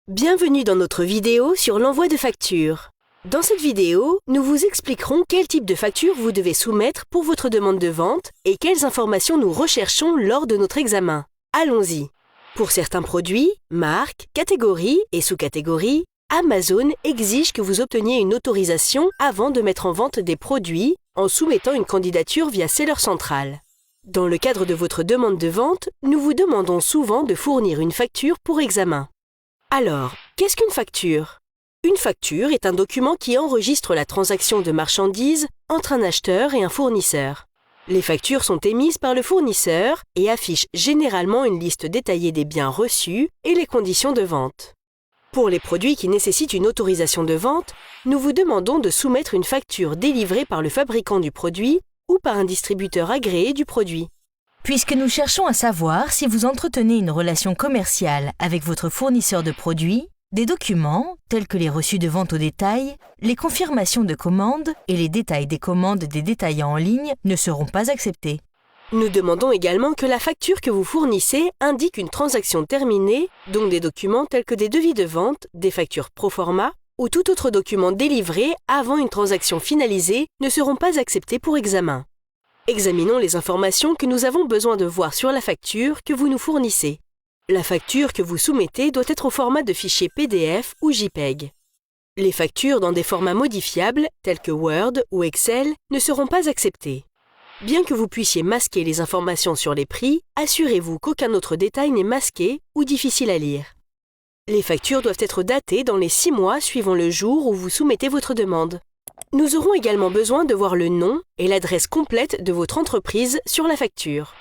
Bienvenue dans notre vidéo sur l'envoi de factures. Dans cette vidéo, nous vous expliquerons quel type de facture vous devez soumettre pour votre demande de vente et quelles informations nous recherchons lors de notre examen. Allons-y. Pour certains produits, marques, catégories et sous-catégories, Amazon exige que vous obteniez une autorisation avant de mettre en vente des produits en soumettant une candidature via Seller Central. Dans le cadre de votre demande de vente, nous vous demandons souvent de fournir une facture pour examen. Alors, qu'est-ce qu'une facture? Une facture est un document qui enregistre la transaction de marchandises entre un acheteur et un fournisseur. Les factures sont émises par le fournisseur et affichent généralement une liste détaillée des biens reçus et les conditions de vente. Pour les produits qui nécessitent une autorisation de vente, nous vous demandons de soumettre une facture délivrée par le fabricant du produit ou par un distributeur agréé du produit. Puisque nous cherchons à savoir si vous entretenez une relation commerciale avec votre fournisseur de produits, des documents, tels que les reçus de vente au détail, les confirmations de commandes et les détails des commandes des détaillants en ligne ne seront pas acceptés. Nous demandons également que la facture que vous fournissez indique une transaction terminée, donc des documents tels que des devis de vente, des factures pro forma ou tout autre document délivré avant une transaction finalisée ne seront pas acceptés pour examen. Examinons les informations que nous avons besoin de voir sur la facture que vous nous fournissez. La facture que vous soumettez doit être au format de fichier PDF ou JPEG. Les factures dans des formats modifiables, tels que Word ou Excel, ne seront pas acceptées. Bien que vous puissiez masquer les informations sur les prix, assurez-vous qu'aucun autre détail n'est masqué ou difficile à lire. Les factures doivent être datées dans les 6 mois suivant le jour où vous soumettez votre demande. Nous aurons également besoin de voir le nom et l'adresse complète de votre entreprise sur la facture.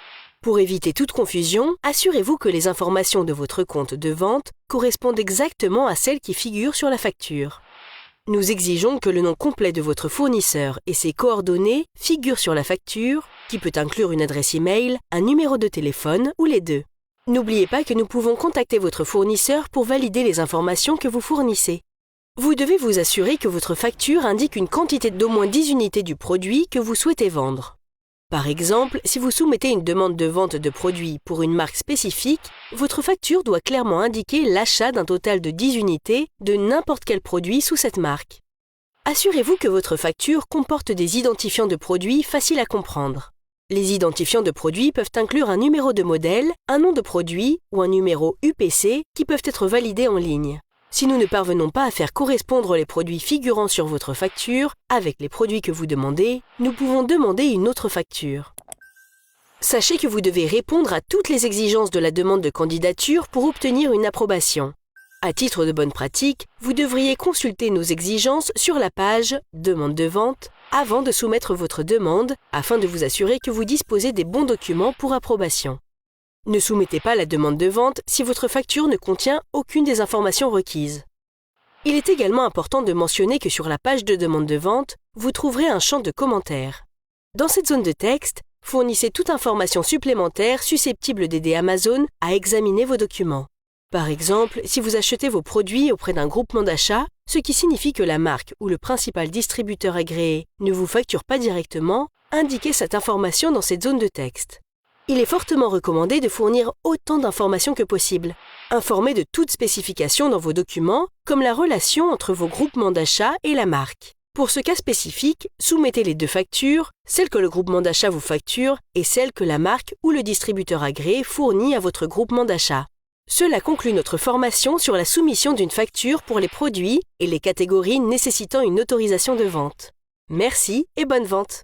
Pour éviter toute confusion, assurez-vous que les informations de votre compte de vente correspondent exactement à celles qui figurent sur la facture. Nous exigeons que le nom complet de votre fournisseur et ses coordonnées figurent sur la facture, qui peut inclure une adresse e-mail, un numéro de téléphone ou les deux. N'oubliez pas que nous pouvons contacter votre fournisseur pour valider les informations que vous fournissez. Vous devez vous assurer que votre facture indique une quantité d'au moins 10 unités du produit que vous souhaitez vendre. Par exemple, si vous soumettez une demande de vente de produits pour une marque spécifique, votre facture doit clairement indiquer l'achat d'un total de 10 unités de n'importe quel produit sous cette marque. Assurez-vous que votre facture comporte des identifiants de produits faciles à comprendre. Les identifiants de produits peuvent inclure un numéro de modèle, un nom de produit ou un numéro UPC qui peuvent être validés en ligne. Si nous ne parvenons pas à faire correspondre les produits figurant sur votre facture avec les produits que vous demandez, nous pouvons demander une autre facture. Sachez que vous devez répondre à toutes les exigences de la demande de candidature pour obtenir une approbation. À titre de bonne pratique, vous devriez consulter nos exigences sur la page « Demande de vente » avant de soumettre votre demande afin de vous assurer que vous disposez des bons documents pour approbation. Ne soumettez pas la demande de vente si votre facture ne contient aucune des informations requises. Il est également important de mentionner que sur la page de demande de vente, vous trouverez un champ de commentaires. Dans cette zone de texte, fournissez toute information supplémentaire susceptible d'aider Amazon à examiner vos documents. Par exemple, si vous achetez vos produits auprès d'un groupement d'achat, ce qui signifie que la marque ou le principal distributeur agréé ne vous facture pas directement, indiquez cette information dans cette zone de texte. Il est fortement recommandé de fournir autant d'informations que possible. Informez de toute spécification dans vos documents, comme la relation entre vos groupements d'achat et la marque. Pour ce cas spécifique, soumettez les 2 factures, celle que le groupement d'achat vous facture et celle que la marque ou le distributeur agréé fournit à votre groupement d'achat. Cela conclut notre formation sur la soumission d'une facture pour les produits et les catégories nécessitant une autorisation de vente. Merci et bonne vente!